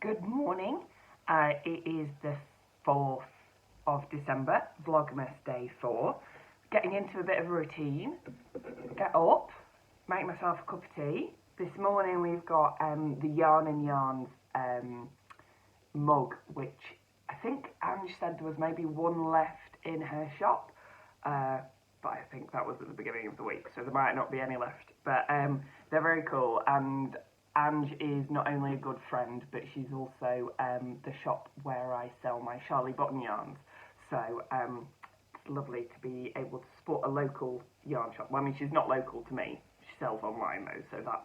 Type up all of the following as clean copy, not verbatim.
Good morning. It is the 4th of December, Vlogmas day 4. Getting into a bit of a routine. Get up, make myself a cup of tea. This morning we've got the Yarn and Yarns mug, which I think Ange said there was maybe one left in her shop. But I think that was at the beginning of the week, so there might not be any left. But they're very cool, and Ange is not only a good friend, but she's also the shop where I sell my Charlie Bottom yarns. So it's lovely to be able to support a local yarn shop. Well, I mean, she's not local to me. She sells online though, so that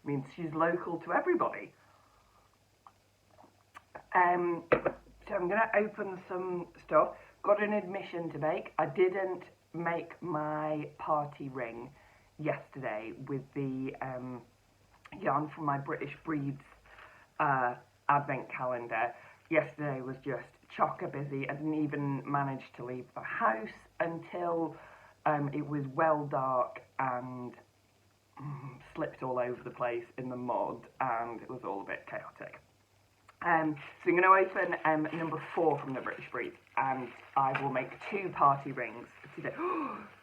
means she's local to everybody. So I'm going to open some stuff. Got an admission to make. I didn't make my party ring yesterday with the yarn from my British Breeds advent calendar. Yesterday was just chocker busy. I didn't even manage to leave the house until it was well dark and slipped all over the place in the mud, and it was all a bit chaotic. So I'm going to open number 4 from the British Breeds, and I will make 2 party rings today.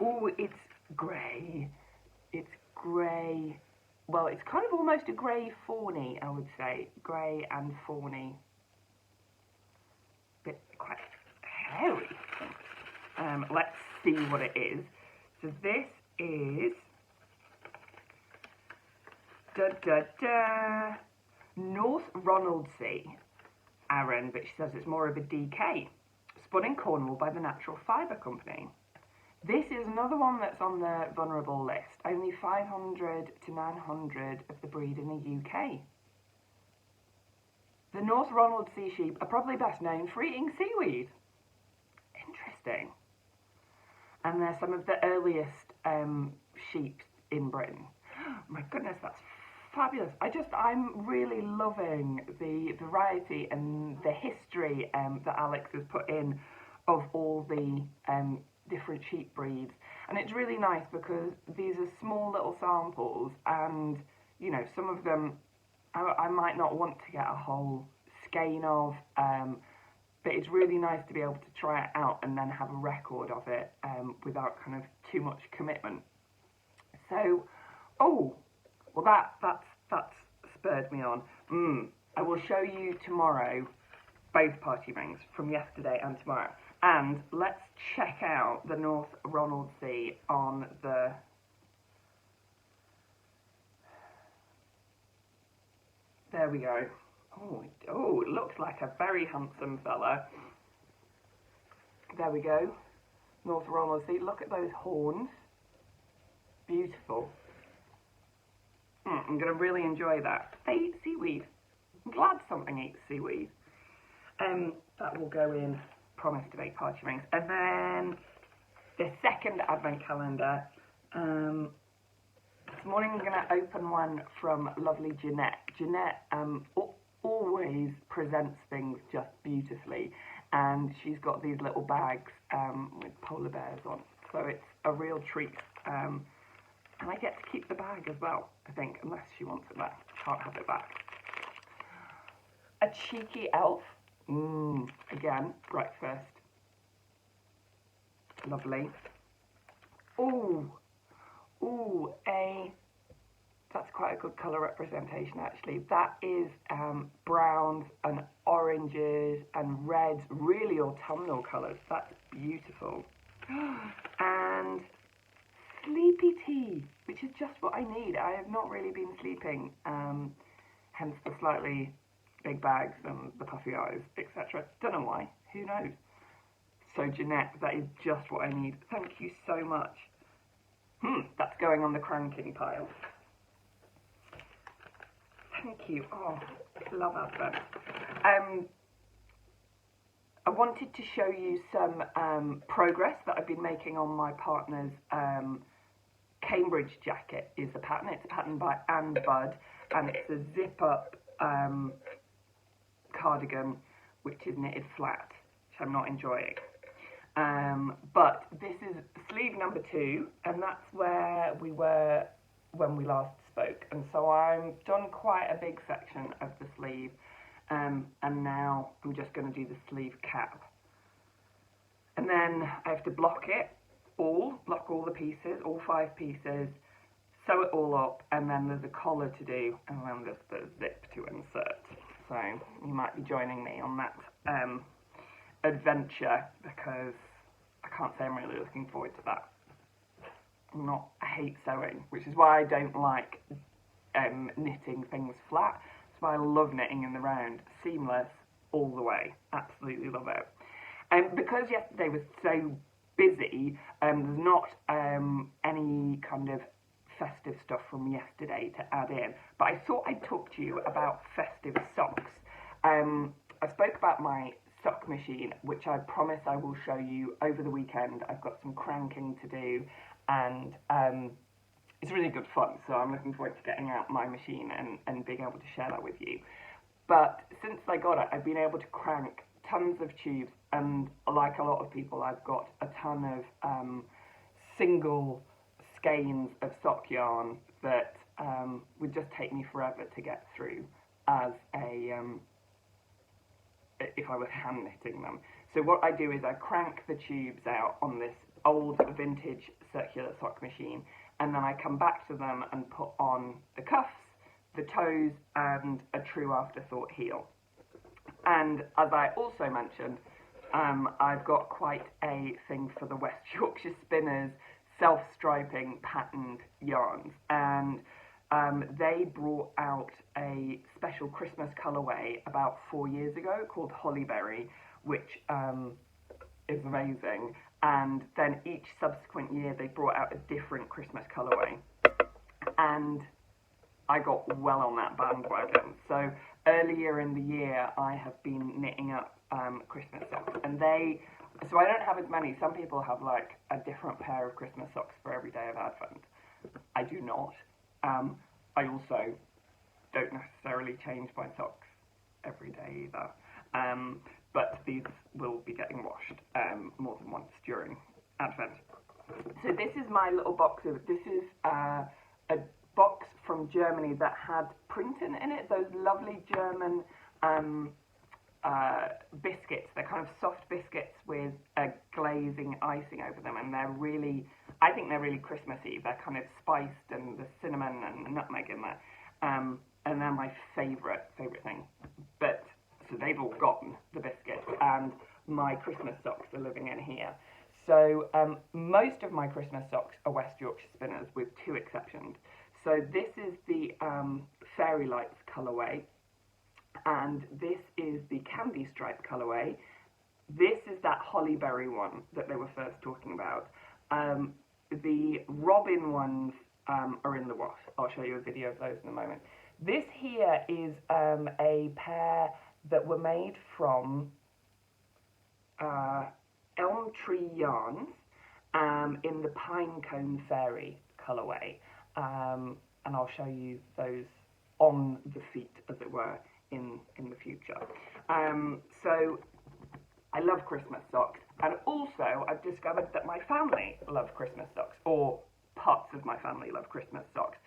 Oh, it's grey. It's grey. Well, it's kind of almost a grey fawny, I would say. Grey and fawny. Bit quite hairy. Let's see what it is. So this is North Ronaldsea Aran, but she says it's more of a DK. Spun in Cornwall by the Natural Fibre Company. This is another one that's on the vulnerable list. Only 500 to 900 of the breed in the UK. The North Ronaldsea sheep are probably best known for eating seaweed. Interesting. And they're some of the earliest sheep in Britain. Oh my goodness, that's fabulous. I'm really loving the variety and the history that Alex has put in of all the different sheep breeds, and it's really nice because these are small little samples, and you know, some of them I might not want to get a whole skein of, but it's really nice to be able to try it out and then have a record of it without kind of too much commitment. So, oh, well that's spurred me on. I will show you tomorrow both party rings from yesterday and tomorrow. And let's check out the North Ronaldsea on the there we go. Oh, it looks like a very handsome fella. There we go. North Ronaldsea. Look at those horns. Beautiful. I'm going to really enjoy that. They eat seaweed. I'm glad something eats seaweed. That will go in. Promise to make party rings. And then the second advent calendar. This morning I'm going to open one from lovely Jeanette. Jeanette always presents things just beautifully, and she's got these little bags with polar bears on, so it's a real treat. And I get to keep the bag as well, I think, unless she wants it back. Can't have it back. A cheeky elf. Again, breakfast. Lovely. That's quite a good colour representation actually. That is browns and oranges and reds, really autumnal colours. That's beautiful. And sleepy tea, which is just what I need. I have not really been sleeping, hence the slightly big bags and the puffy eyes, etc. Don't know why, who knows. So Jeanette, that is just what I need. Thank you so much. That's going on the cranking pile. Thank you. Oh, I love Advent. I wanted to show you some progress that I've been making on my partner's Cambridge jacket is the pattern. It's a pattern by Anne Budd, and it's a zip-up cardigan, which is knitted flat, which I'm not enjoying. But this is sleeve number 2, and that's where we were when we last spoke. And so I've done quite a big section of the sleeve, and now I'm just going to do the sleeve cap. And then I have to block all the pieces, all 5 pieces, sew it all up, and then there's a collar to do, and then there's the zip to insert. So you might be joining me on that adventure, because I can't say I'm really looking forward to that. I hate sewing, which is why I don't like knitting things flat. That's why I love knitting in the round, seamless all the way, absolutely love it. Because yesterday was so busy, there's not any kind of festive stuff from yesterday to add in, but I thought I'd talk to you about festive socks. I spoke about my sock machine, which I promise I will show you over the weekend. I've got some cranking to do, and it's really good fun, so I'm looking forward to getting out my machine and being able to share that with you. But since I got it, I've been able to crank tons of tubes, and like a lot of people, I've got a ton of single skeins of sock yarn that would just take me forever to get through as if I was hand knitting them. So what I do is I crank the tubes out on this old vintage circular sock machine, and then I come back to them and put on the cuffs, the toes, and a true afterthought heel. And as I also mentioned, I've got quite a thing for the West Yorkshire Spinners self-striping patterned yarns, and they brought out a special Christmas colourway about 4 years ago called Hollyberry, which is amazing, and then each subsequent year they brought out a different Christmas colourway, and I got well on that bandwagon. So earlier in the year I have been knitting up Christmas socks, and so I don't have as many. Some people have like a different pair of Christmas socks for every day of Advent. I do not. I also don't necessarily change my socks every day either. But these will be getting washed more than once during Advent. So this is my little box this is a box from Germany that had printing in it, those lovely German biscuits. They're kind of soft biscuits with a glazing icing over them, and I think they're really Christmassy. They're kind of spiced, and the cinnamon and the nutmeg in there, and they're my favourite thing. But so they've all gone, the biscuits, and my Christmas socks are living in here. So most of my Christmas socks are West Yorkshire Spinners, with 2 exceptions. So this is the Fairy Lights colourway, and this is the Candy Stripe colourway. This is that Hollyberry one that they were first talking about. The Robin ones are in the wash. I'll show you a video of those in a moment. This here is a pair that were made from Elm Tree yarns in the Pinecone Fairy colourway. And I'll show you those on the feet, as it were, in the future. So I love Christmas socks, and also I've discovered that my family love Christmas socks, or parts of my family love Christmas socks.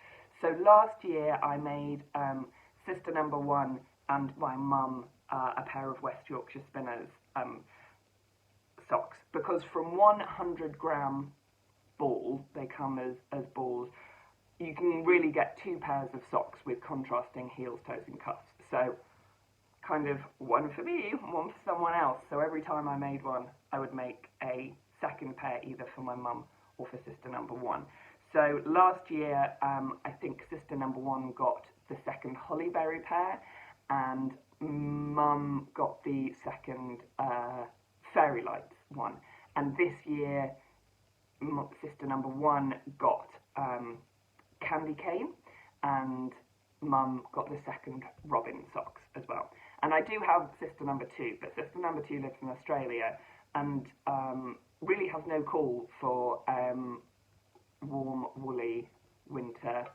So last year I made sister number 1 and my mum a pair of West Yorkshire Spinners socks, because from 100 gram ball, they come as balls, you can really get 2 pairs of socks with contrasting heels, toes and cuffs. So kind of one for me, one for someone else. So every time I made one, I would make a second pair either for my mum or for sister number 1. So last year, I think sister number 1 got the second Hollyberry pair, and mum got the second Fairy Lights one. And this year, sister number 1 got Candy Cane, and mum got the second Robin socks as well. And I do have sister number 2, but sister number 2 lives in Australia and really has no call for warm, woolly winter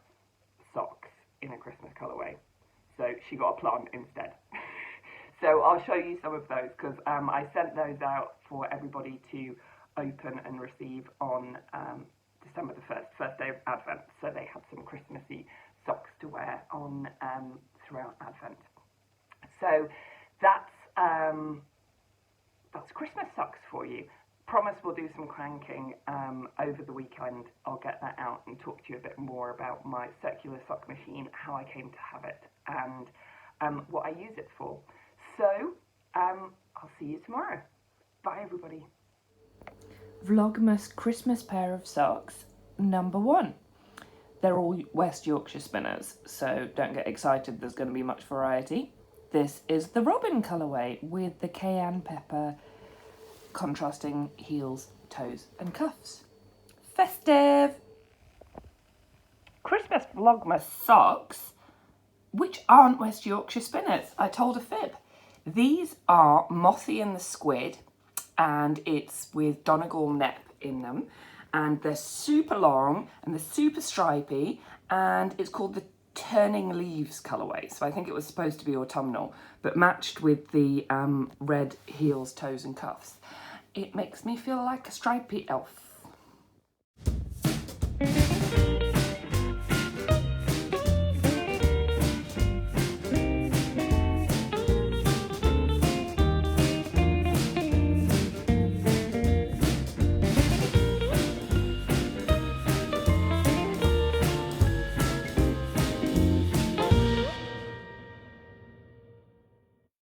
socks in a Christmas colourway. So she got a plant instead. So I'll show you some of those, because I sent those out for everybody to open and receive on December the 1st, first day of Advent. So they had some Christmassy socks to wear on throughout Advent. So that's Christmas socks for you. Promise we'll do some cranking over the weekend. I'll get that out and talk to you a bit more about my circular sock machine, how I came to have it, and what I use it for. So I'll see you tomorrow. Bye, everybody. Vlogmas Christmas pair of socks, number 1. They're all West Yorkshire spinners, so don't get excited, there's going to be much variety. This is the Robin colourway with the cayenne pepper contrasting heels, toes and cuffs. Festive! Christmas Vlogmas socks, which aren't West Yorkshire spinners. I told a fib. These are Mossy and the Squid, and it's with Donegal Nep in them, and they're super long and they're super stripy, and it's called the Turning Leaves colourway, so I think it was supposed to be autumnal, but matched with the red heels, toes and cuffs. It makes me feel like a stripy elf.